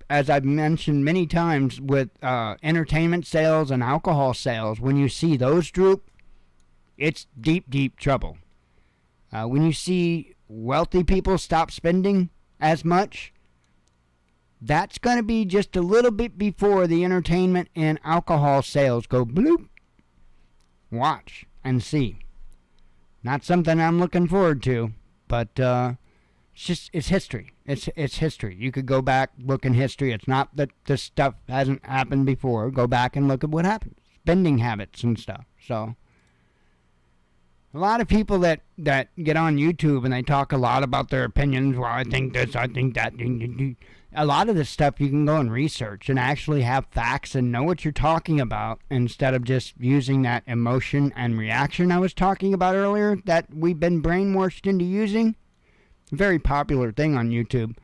as I've mentioned many times with entertainment sales and alcohol sales, when you see those droop, it's deep, deep trouble. When you see wealthy people stop spending as much, that's going to be just a little bit before the entertainment and alcohol sales go bloop. Watch and see. Not something I'm looking forward to, but it's history. It's history. You could go back, look in history. It's not that this stuff hasn't happened before. Go back and look at what happened. Spending habits and stuff. So, a lot of people that get on YouTube and they talk a lot about their opinions. Well, I think this, I think that. a lot of this stuff you can go and research and actually have facts and know what you're talking about instead of just using that emotion and reaction I was talking about earlier that we've been brainwashed into using. Very popular thing on YouTube.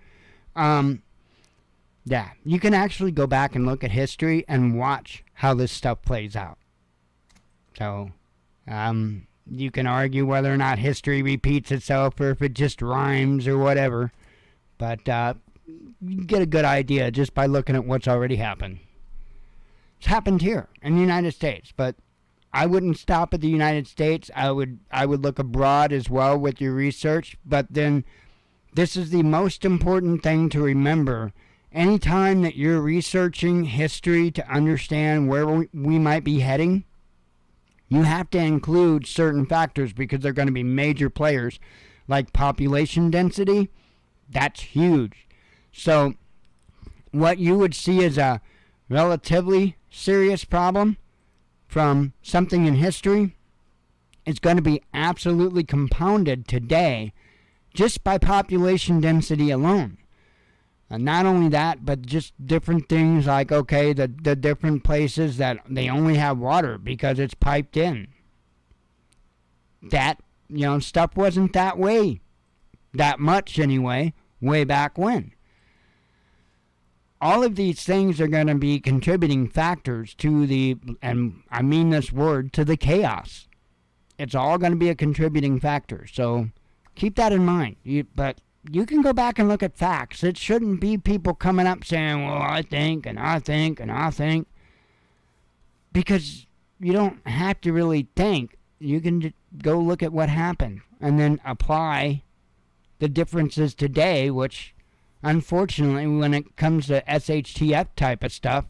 Yeah, you can actually go back and look at history and watch how this stuff plays out. So, you can argue whether or not history repeats itself or if it just rhymes or whatever. But you get a good idea just by looking at what's already happened. It's happened here in the United States, but I wouldn't stop at the United States. I would look abroad as well with your research. But then this is the most important thing to remember. Anytime that you're researching history to understand where we might be heading, you have to include certain factors because they're going to be major players like population density. That's huge. So what you would see as a relatively serious problem from something in history is going to be absolutely compounded today just by population density alone. And not only that, but just different things like, okay, the different places that they only have water because it's piped in. That, stuff wasn't that way. That much anyway, way back when. All of these things are going to be contributing factors to and I mean this word, to the chaos. It's all going to be a contributing factor. So keep that in mind. But you can go back and look at facts. It shouldn't be people coming up saying, well, I think, and I think, and I think. Because you don't have to really think. You can just go look at what happened and then apply the differences today, which unfortunately, when it comes to SHTF type of stuff,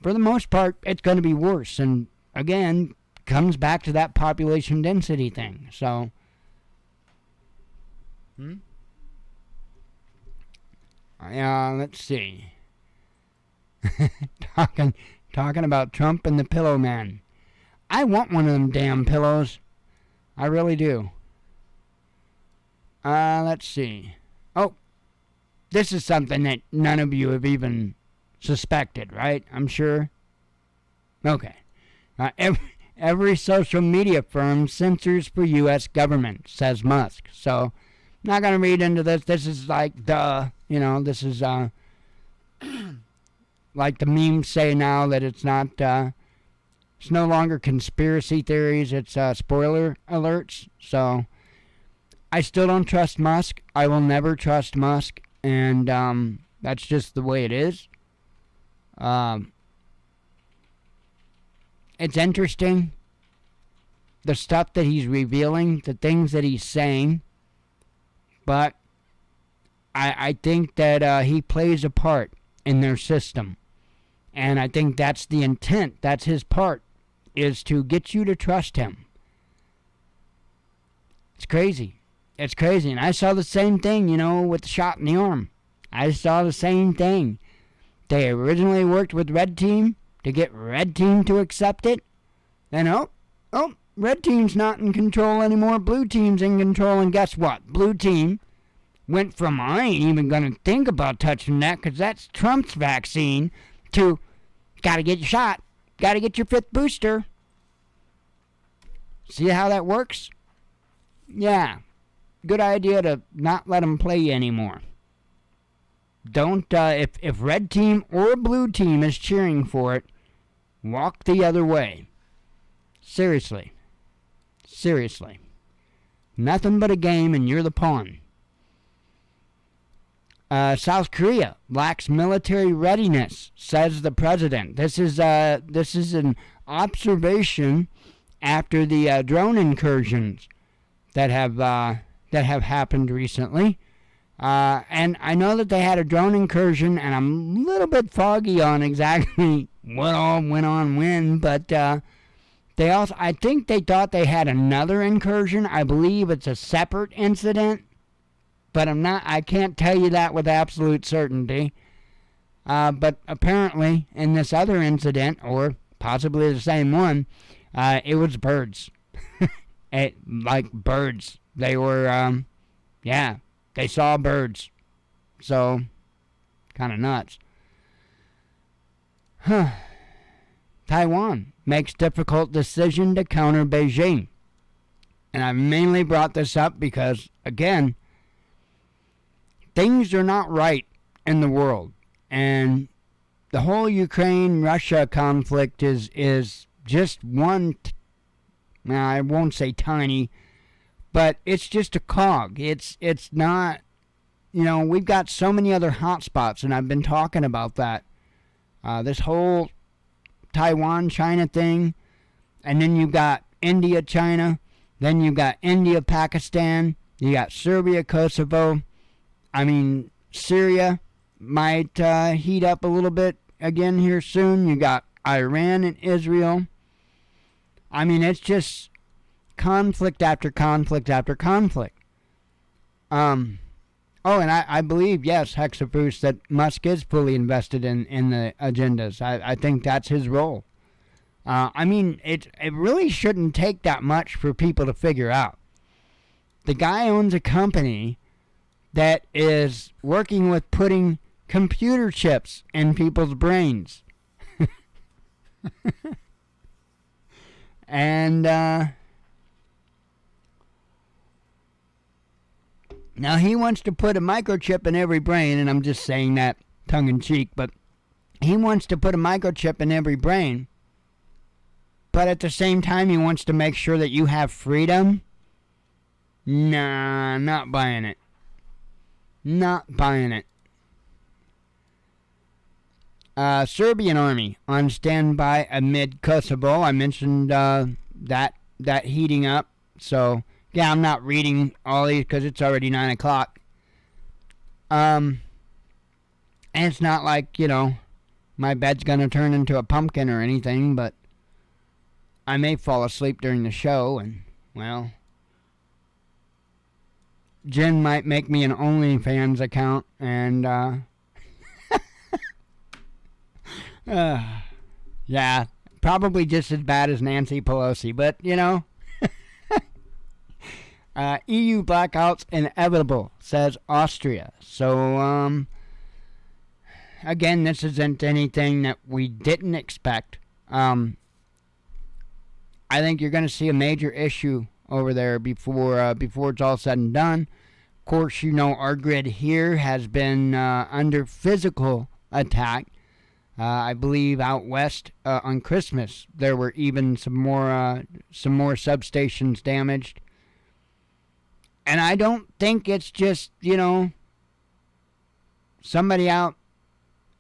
for the most part, it's going to be worse. And again, comes back to that population density thing. So, let's see. Talking about Trump and the Pillow Man. I want one of them damn pillows. I really do. Let's see. Oh, this is something that none of you have even suspected, right? I'm sure. Okay. Every social media firm censors for U.S. government, says Musk. So, I'm not going to read into this. This is like this is like the memes say now that it's not, it's no longer conspiracy theories, it's spoiler alerts. So, I still don't trust Musk. I will never trust Musk. And that's just the way it is. It's interesting, the stuff that he's revealing, the things that he's saying. But I think that he plays a part in their system. And I think that's the intent. That's his part, is to get you to trust him. It's crazy. It's crazy. And I saw the same thing, with the shot in the arm. I saw the same thing. They originally worked with Red Team to get Red Team to accept it. Then, Red Team's not in control anymore. Blue Team's in control. And guess what? Blue Team went from, I ain't even going to think about touching that because that's Trump's vaccine, to got to get your shot. Got to get your 5th booster. See how that works? Yeah. Good idea to not let them play you anymore. Don't, if Red Team or Blue Team is cheering for it, walk the other way. Seriously. Seriously. Nothing but a game and you're the pawn. South Korea lacks military readiness, says the president. This is an observation after the drone incursions that have happened recently. And I know that they had a drone incursion, and I'm a little bit foggy on exactly what all went on when, but they also, I think they thought they had another incursion. I believe it's a separate incident, but I can't tell you that with absolute certainty. But apparently, in this other incident, or possibly the same one, it was birds. Like birds. They were, they saw birds. So, kind of nuts. Taiwan makes difficult decision to counter Beijing. And I've mainly brought this up because, again, things are not right in the world. And the whole Ukraine-Russia conflict is just one, I won't say tiny, but it's just a cog. It's not, we've got so many other hot spots, and I've been talking about that. This whole Taiwan-China thing, and then you've got India-China, then you've got India-Pakistan, you got Serbia-Kosovo. I mean, Syria might heat up a little bit again here soon. You got Iran and Israel. I mean, it's just conflict after conflict after conflict. And I believe, yes, Hexafruits, that Musk is fully invested in the agendas. I think that's his role. I mean, it really shouldn't take that much for people to figure out. The guy owns a company that is working with putting computer chips in people's brains. And now he wants to put a microchip in every brain, and I'm just saying that tongue-in-cheek, but he wants to put a microchip in every brain, but at the same time he wants to make sure that you have freedom. Nah, not buying it. Not buying it. Serbian army on standby amid Kosovo. I mentioned that heating up. So, yeah, I'm not reading all these because it's already 9 o'clock. And it's not like, my bed's going to turn into a pumpkin or anything, but I may fall asleep during the show, and, well, Jen might make me an OnlyFans account, and, yeah, probably just as bad as Nancy Pelosi, but, EU blackouts inevitable, says Austria. So, again, this isn't anything that we didn't expect. I think you're going to see a major issue over there before it's all said and done. Of course, our grid here has been under physical attack. I believe out west on Christmas there were even some more substations damaged. And I don't think it's just, somebody out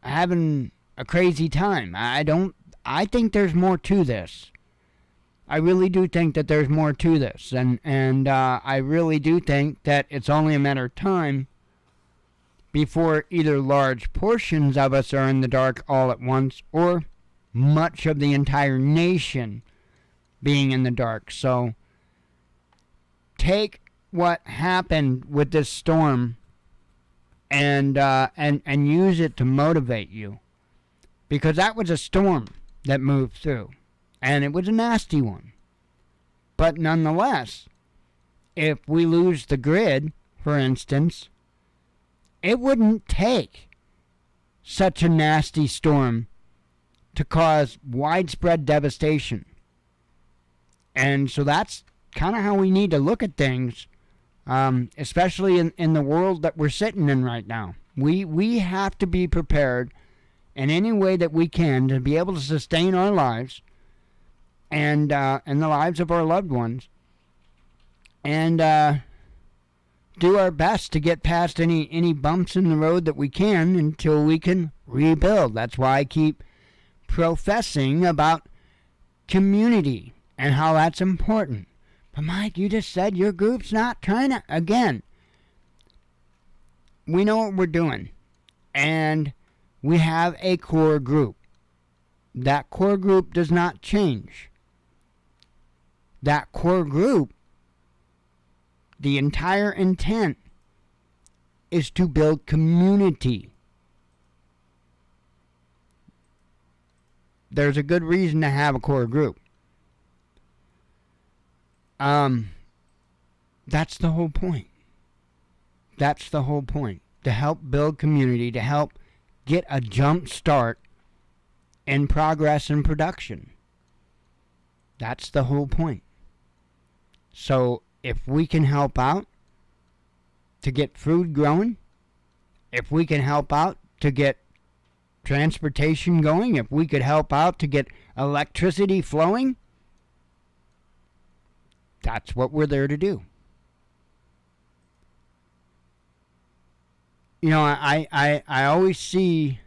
having a crazy time. I think there's more to this. I really do think that there's more to this. And I really do think that it's only a matter of time before either large portions of us are in the dark all at once, or much of the entire nation being in the dark. So take what happened with this storm and use it to motivate you, because that was a storm that moved through, and it was a nasty one. But nonetheless, if we lose the grid, for instance, it wouldn't take such a nasty storm to cause widespread devastation. And so that's kind of how we need to look at things, especially in the world that we're sitting in right now. We have to be prepared in any way that we can to be able to sustain our lives and the lives of our loved ones, and do our best to get past any bumps in the road that we can until we can rebuild. That's why I keep professing about community and how that's important. But Mike, you just said your group's not trying to. Again, we know what we're doing, and we have a core group. That core group does not change. That core group, the entire intent is to build community. There's a good reason to have a core group. That's the whole point. That's the whole point. to help build community, to help get a jump start in progress and production. That's the whole point. So if we can help out to get food growing, if we can help out to get transportation going, if we could help out to get electricity flowing, that's what we're there to do. You know, I always see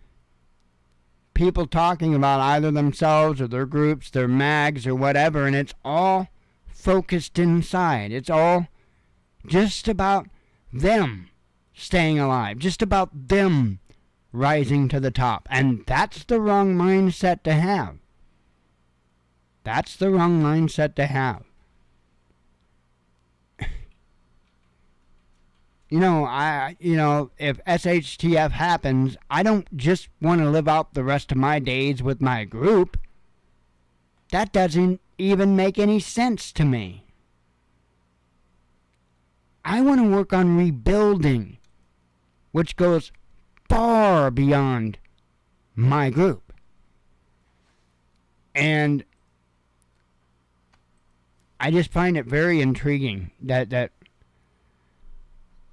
people talking about either themselves or their groups, their mags or whatever, and it's all focused inside. It's all just about them staying alive, just about them rising to the top. And that's the wrong mindset to have. That's the wrong mindset to have. You know, if SHTF happens, I don't just want to live out the rest of my days with my group. That doesn't even make any sense to me. I want to work on rebuilding, which goes far beyond my group. And I just find it very intriguing that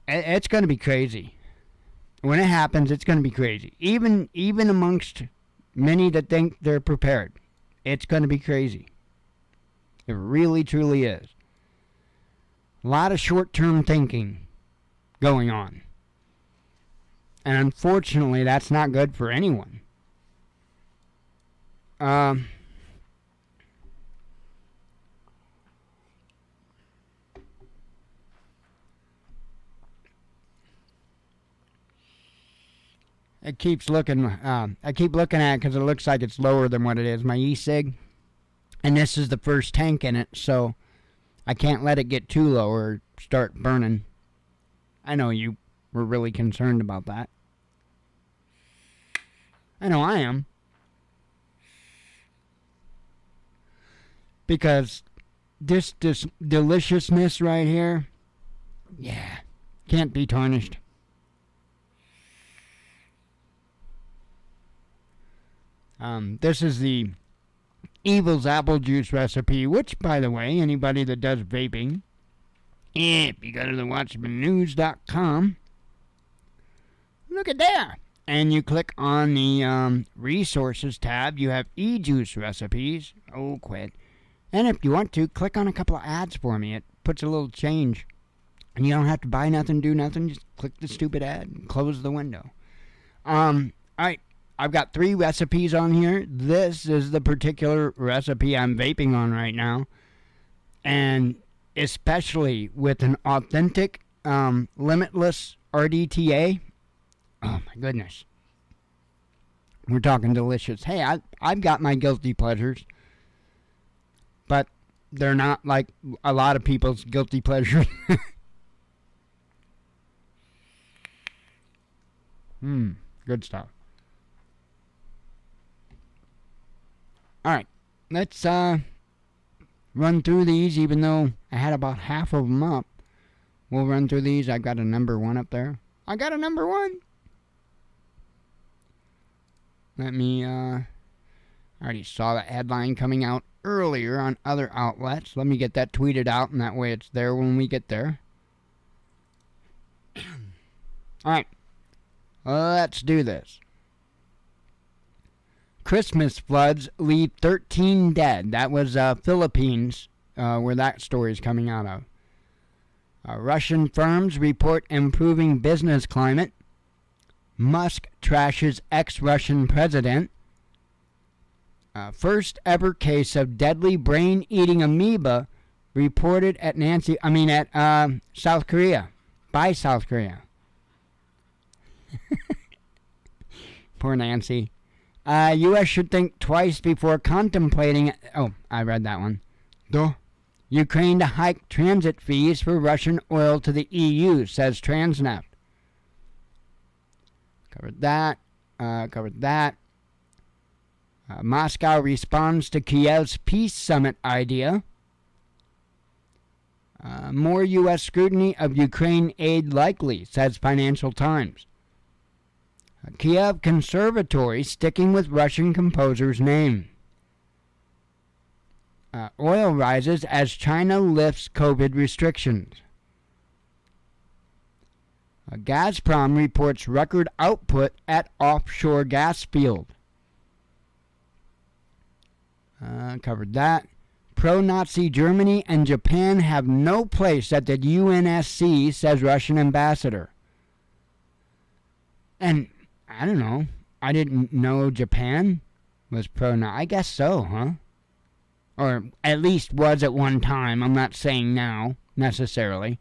it's going to be crazy. When it happens, it's going to be crazy. Even amongst many that think they're prepared, it's going to be crazy. It really, truly is. A lot of short-term thinking going on. And unfortunately, that's not good for anyone. It keeps looking, I keep looking at it because it looks like it's lower than what it is, my e-cig. And this is the first tank in it, so I can't let it get too low or start burning. I know you were really concerned about that. I know I am. Because this deliciousness right here, yeah, can't be tarnished. This is the Evil's apple juice recipe, which, by the way, anybody that does vaping, if you go to the WatchmanNews.com, look at there. And you click on the resources tab. You have e-juice recipes. Oh, quit. And if you want to, click on a couple of ads for me. It puts a little change. And you don't have to buy nothing, do nothing. Just click the stupid ad and close the window. Alright. I've got 3 recipes on here. This is the particular recipe I'm vaping on right now. And especially with an authentic, limitless RDTA. Oh my goodness. We're talking delicious. Hey, I've got my guilty pleasures. But they're not like a lot of people's guilty pleasures. Good stuff. Alright, let's run through these, even though I had about half of them up. We'll run through these. I've got a number 1 up there. I got a number 1. Let me, I already saw that headline coming out earlier on other outlets. Let me get that tweeted out, and that way it's there when we get there. Alright, let's do this. Christmas floods leave 13 dead. That was Philippines, where that story is coming out of. Russian firms report improving business climate. Musk trashes ex-Russian president. First ever case of deadly brain-eating amoeba reported at South Korea. By South Korea. Poor Nancy. U.S. should think twice before contemplating... Oh, I read that one. Ukraine to hike transit fees for Russian oil to the EU, says Transneft. Covered that. Moscow responds to Kiev's peace summit idea. More U.S. scrutiny of Ukraine aid likely, says Financial Times. Kiev Conservatory sticking with Russian composer's name. Oil rises as China lifts COVID restrictions. Gazprom reports record output at offshore gas field. Covered that. Pro-Nazi Germany and Japan have no place at the UNSC, says Russian ambassador. And I don't know. I didn't know Japan was pro-Nazi. I guess so, huh? Or at least was at one time. I'm not saying now, necessarily.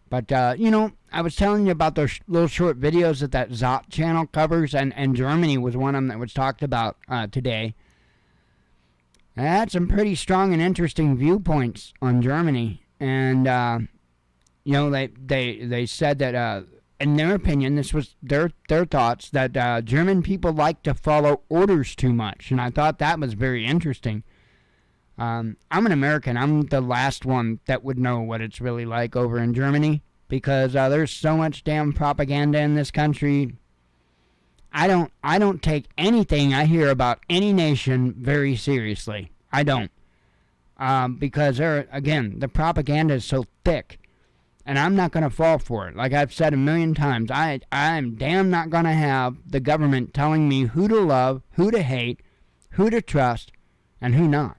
But, I was telling you about those little short videos that Zot channel covers, and Germany was one of them that was talked about today. I had some pretty strong and interesting viewpoints on Germany. And, they said that, in their opinion, this was their thoughts, that German people like to follow orders too much. And I thought that was very interesting. I'm an American. I'm the last one that would know what it's really like over in Germany, because there's so much damn propaganda in this country. I don't take anything I hear about any nation very seriously. I don't. Because the propaganda is so thick, and I'm not going to fall for it. Like I've said a million times, I'm damn not going to have the government telling me who to love, who to hate, who to trust, and who not.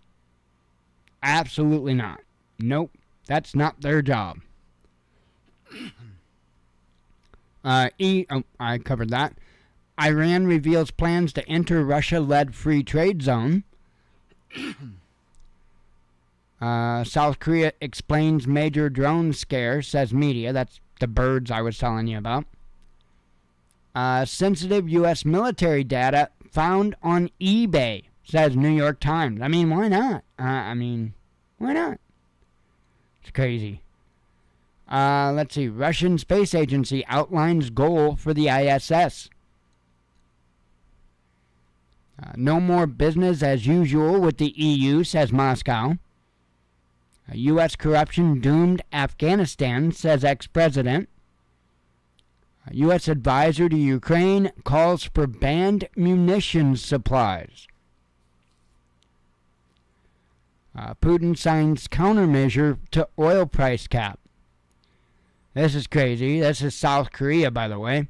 Absolutely not. Nope. That's not their job. I covered that. Iran reveals plans to enter Russia-led free trade zone. South Korea explains major drone scare, says media. That's the birds I was telling you about. Sensitive U.S. military data found on eBay, says New York Times. I mean, why not? Why not? It's crazy. Let's see. Russian Space Agency outlines goal for the ISS. No more business as usual with the EU, says Moscow. U.S. corruption doomed Afghanistan, says ex-president. U.S. advisor to Ukraine calls for banned munitions supplies. Putin signs countermeasure to oil price cap. This is crazy. This is South Korea, by the way.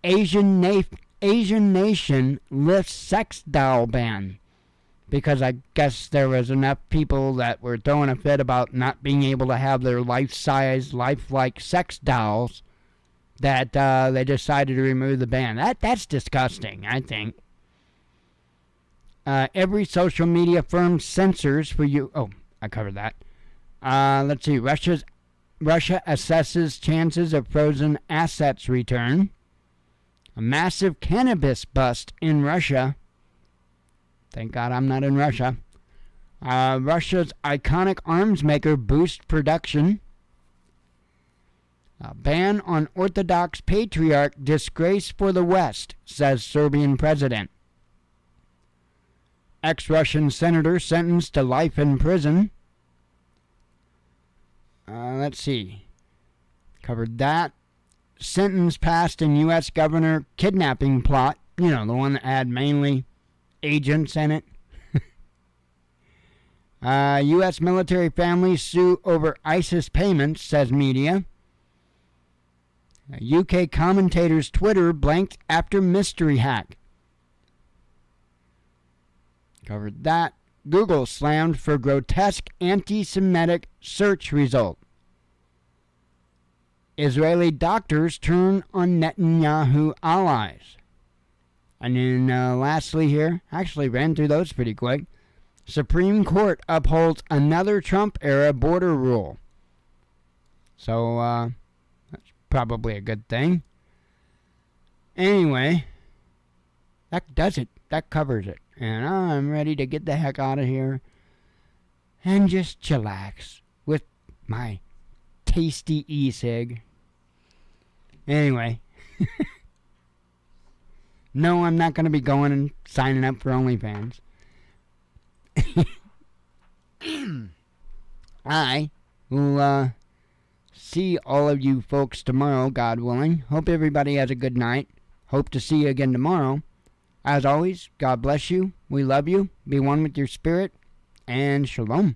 Asian nation lifts sex doll ban. Because I guess there was enough people that were throwing a fit about not being able to have their life-size, lifelike sex dolls that they decided to remove the ban. That's disgusting, I think. Every social media firm censors for you. Oh, I covered that. Let's see. Russia assesses chances of frozen assets return. A massive cannabis bust in Russia. Thank God I'm not in Russia. Russia's iconic arms maker boosts production. Ban on Orthodox patriarch, disgrace for the West, says Serbian president. Ex-Russian senator sentenced to life in prison. Let's see. Covered that. Sentence passed in U.S. governor kidnapping plot. You know, the one that had mainly agents in it. U.S. military families sue over ISIS payments, says media. UK commentator's Twitter blanked after mystery hack. Covered that. Google slammed for grotesque anti-Semitic search result. Israeli doctors turn on Netanyahu allies. And then lastly here, actually ran through those pretty quick. Supreme Court upholds another Trump-era border rule. So, that's probably a good thing. Anyway, that does it. That covers it. And I'm ready to get the heck out of here and just chillax with my tasty e-cig. Anyway. No, I'm not going to be going and signing up for OnlyFans. I will see all of you folks tomorrow, God willing. Hope everybody has a good night. Hope to see you again tomorrow. As always, God bless you. We love you. Be one with your spirit. And shalom.